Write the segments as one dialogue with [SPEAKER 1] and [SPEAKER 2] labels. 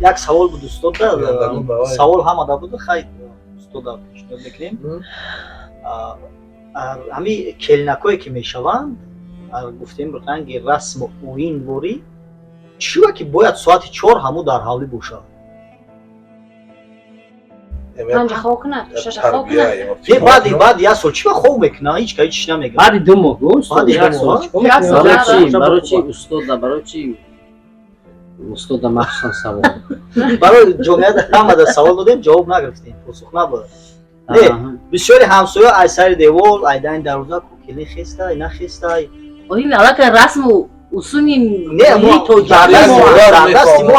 [SPEAKER 1] یک سوال بود استاد، سوال هم آده بود خیلی استاد پیشنهاد میکنیم همین کلینکایی که میشوند گفتیم رنگ رسم و اوین بوری چیه که باید ساعت 4 همو در حوالی باشه؟
[SPEAKER 2] پنج خواب کنه، شش خواب کنه.
[SPEAKER 1] بعد یک سال چی خواب میکنه؟ هیچ که هیچ نمیگه.
[SPEAKER 3] بعد 2 ماه گوست.
[SPEAKER 1] بعد 2 ماه.
[SPEAKER 3] برای چی استاد برای چی استاد مخصوصا سوال.
[SPEAKER 1] برای جمعیت هم در سوال دادیم جواب نگرفتیم. پاسخ نبود. نه بسیاری همسایه از سر دیوار ایدان دروازه کلی خسته اینا خسته.
[SPEAKER 2] این علاقه رسم و اصولی
[SPEAKER 1] نه ما تو دست ما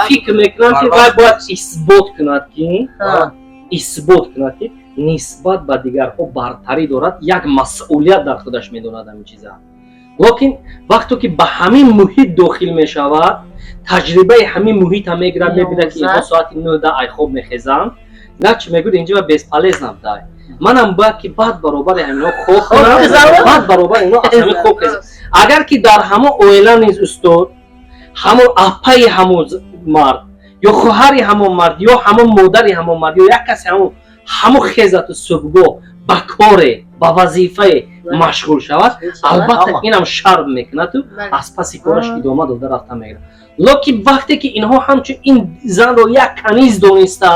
[SPEAKER 3] فکر میکنم که باید اثبات کند که نسبت به دیگرها برتری دارد، یک مسئولیت در خودش میداند همین چیزا. لیکن وقتی که به همین محیط داخل میشود تجربه همین محیط هم میگیرد، میبینه که اینها ساعت 9 ای خواب میخیزند، نه چی میگوید اینجا بیس پالیز نبوده. منم باید که بعد برابر همینا خوب کنم، بعد برابر اینا از همین خوب کنم. اگر که در همه اویلا نیز استاد همون اپای همون مرد یا خواهری همون مرد یا همون مادری همون مرد یا یک کسی همون خیزت صبحگاه با کار با وظیفه مشغول شود، البته اینم شرم میکنه تو از پس کارش ادامه داده رفته میگیره. لیکن وقتی که اینها همچون این زن رو یک کنیز دونسته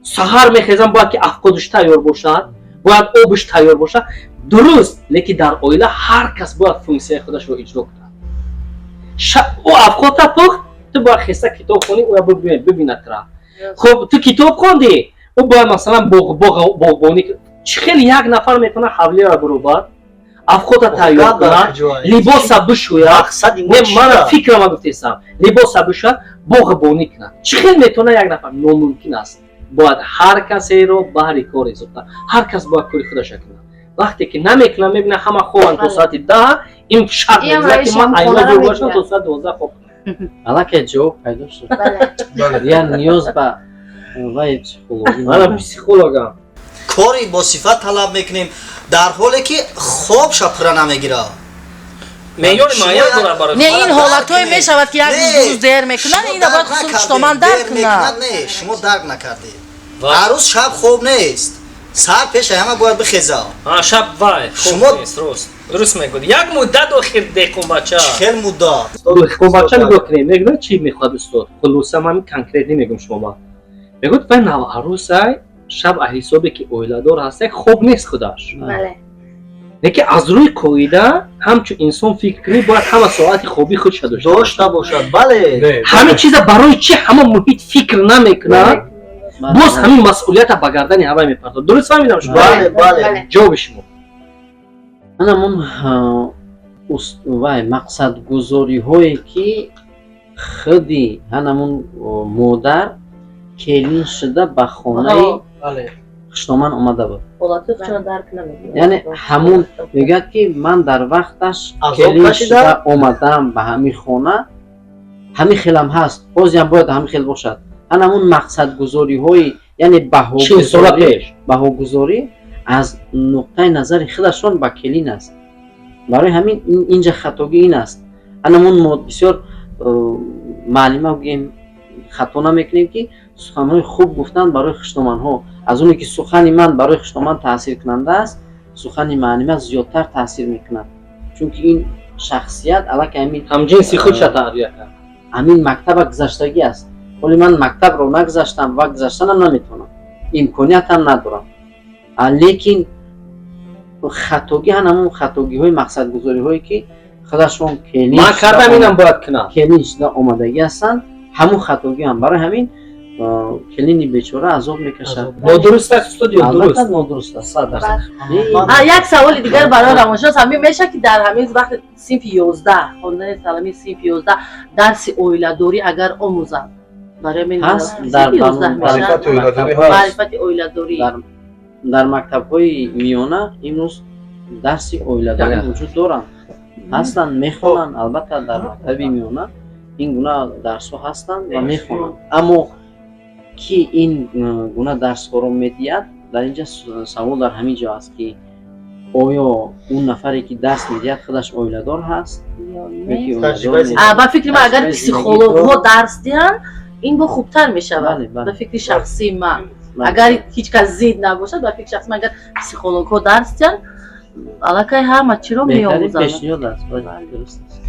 [SPEAKER 3] سحر میخیزن باید که افکارش تیار باشد، باید آبش تیار باشد، درست. لیکن در اویلا هر کس باید فونکسیون خودش رو اجرا کنه. او افکار تا پخت تو باید خسته کتاب خونی او ببینه ترا. خب تو کتاب خوندی او باید مثلا باغبانی خیلی یک نفر میتونه حولی را برابر افکار تیار کنه، لباس بشوید. من فکرم گفتم لباس بشوید باغبانی کنه خیلی میتونه یک نفر ناممکن است. باید هر کسی رو بهر کار اضافه، هر کس باید کاری خودش کنه. وقتی که نمیکنه میبینه همه خوابن تا ساعت 10 این شرط میگه که من اینا رو باشم تا ساعت 12 خواب کنم.
[SPEAKER 4] الان که جواب پیدا شد.
[SPEAKER 3] بله.
[SPEAKER 4] یا نیاز به وای پسیکولوژی.
[SPEAKER 3] من پسیکولوژم.
[SPEAKER 1] کاری با صفت طلب میکنیم در حالی که خواب شپره نمیگیره.
[SPEAKER 3] معیار معین داره برای
[SPEAKER 2] نه این حالتای میشود که یک روز دیر میکنن این باید خصوص شما درک کنه.
[SPEAKER 1] نه شما درک نکردید. هر روز شب خوب نیست. ساعت پیش همه باید بخیزه.
[SPEAKER 3] شب وای خوب نیست. درست میگوید. یک مدت آخر دکون بچه.
[SPEAKER 1] خیلی مدت.
[SPEAKER 3] دکون بچه نگفتیم. میگن چی میخواد استاد؟ خلاصه من کانکریت نمیگم شما. میگوید به نو عروسای شب حسابی که اویلادور هسته خوب نیست خودش.
[SPEAKER 2] بله.
[SPEAKER 3] لیکن از روی کویده همچون انسان فکر کنی باید همه ساعت خوبی خودش داشته
[SPEAKER 1] باشد. بله.
[SPEAKER 3] همه چیز برای چی همه محیط فکر نمیکنه. باز همین مسئولیت به گردن همه میپرد. درست فهمیدم شما؟
[SPEAKER 1] بله.
[SPEAKER 3] جواب شما.
[SPEAKER 4] همون وای مقصد گذاری هایی که خودی همون مادر کلین شده به خانه خشتمان اومده بود. یعنی همون میگه که من در وقتش کلین شده اومدم به همین خانه، همین خیلم هست باز هم باید همین خیل باشد. همون مقصد گذاری های یعنی بهاگذاری از نقطه نظر خودشون با کلین است. برای همین اینجا خطاگی این است. همون ما بسیار معلومه بگیم خطا نمیکنیم که سخنهای خوب گفتن برای خشتمان ها از اونی که سخنی من برای خشتمان تاثیر کننده است، سخنی معلومه زیادتر تاثیر میکند، چون که این شخصیت علاقه همین
[SPEAKER 3] جنسی خودش تغییر کرد.
[SPEAKER 4] همین مکتب گذشتگی است. ولی من مکتب رو نگذاشتم و گذاشتنم نمیتونم، امکانیت هم ندارم. لیکن خطاگی همون خطاگی های مقصد گذاری هایی که خودشون کلین
[SPEAKER 3] من کردم اینم باید کنم
[SPEAKER 4] کلین شده آمادگی هستن، همون خطاگی هم برای همین کلینی بیچاره عذاب میکشد.
[SPEAKER 3] نادرست است استودیو درست
[SPEAKER 4] نادرست است.
[SPEAKER 2] یک سوال دیگر برای روانشناس همین میشه که در همین وقت صنف 11 خواندن سلامی صنف 11 درس اویلادوری اگر آموزم برای من
[SPEAKER 4] هست در
[SPEAKER 2] معرفت اویلادوری
[SPEAKER 4] در مکتب‌های میانه امروز درس اویلادوری وجود دارند، هستن میخونن. البته در مکتب میانه این گونه درس‌ها هستند و میخونن، اما کی این گونه درس‌ها رو میدید در اینجا سوال در همین جا است که оё он нафаре ки даст медиҳад худаш оиладор ҳаст ёки оиладор
[SPEAKER 1] Таҷрибаи
[SPEAKER 4] нест?
[SPEAKER 2] ба фикри ман агар
[SPEAKER 4] Таҷрибаи
[SPEAKER 2] психологҳо дарс диҳанд ин бо хубтар мешавад.
[SPEAKER 4] Бале, бале.
[SPEAKER 2] ба фикри шахсии ман
[SPEAKER 4] Бале.
[SPEAKER 2] агар ҳеҷ кас зид набошад ба фикри шахсии ман агар психологҳо дарс диҳанд аллакай ҳама чиро
[SPEAKER 4] беҳтарин
[SPEAKER 2] меомӯзанд.
[SPEAKER 4] пешниҳод аст. Бале, дуруст аст.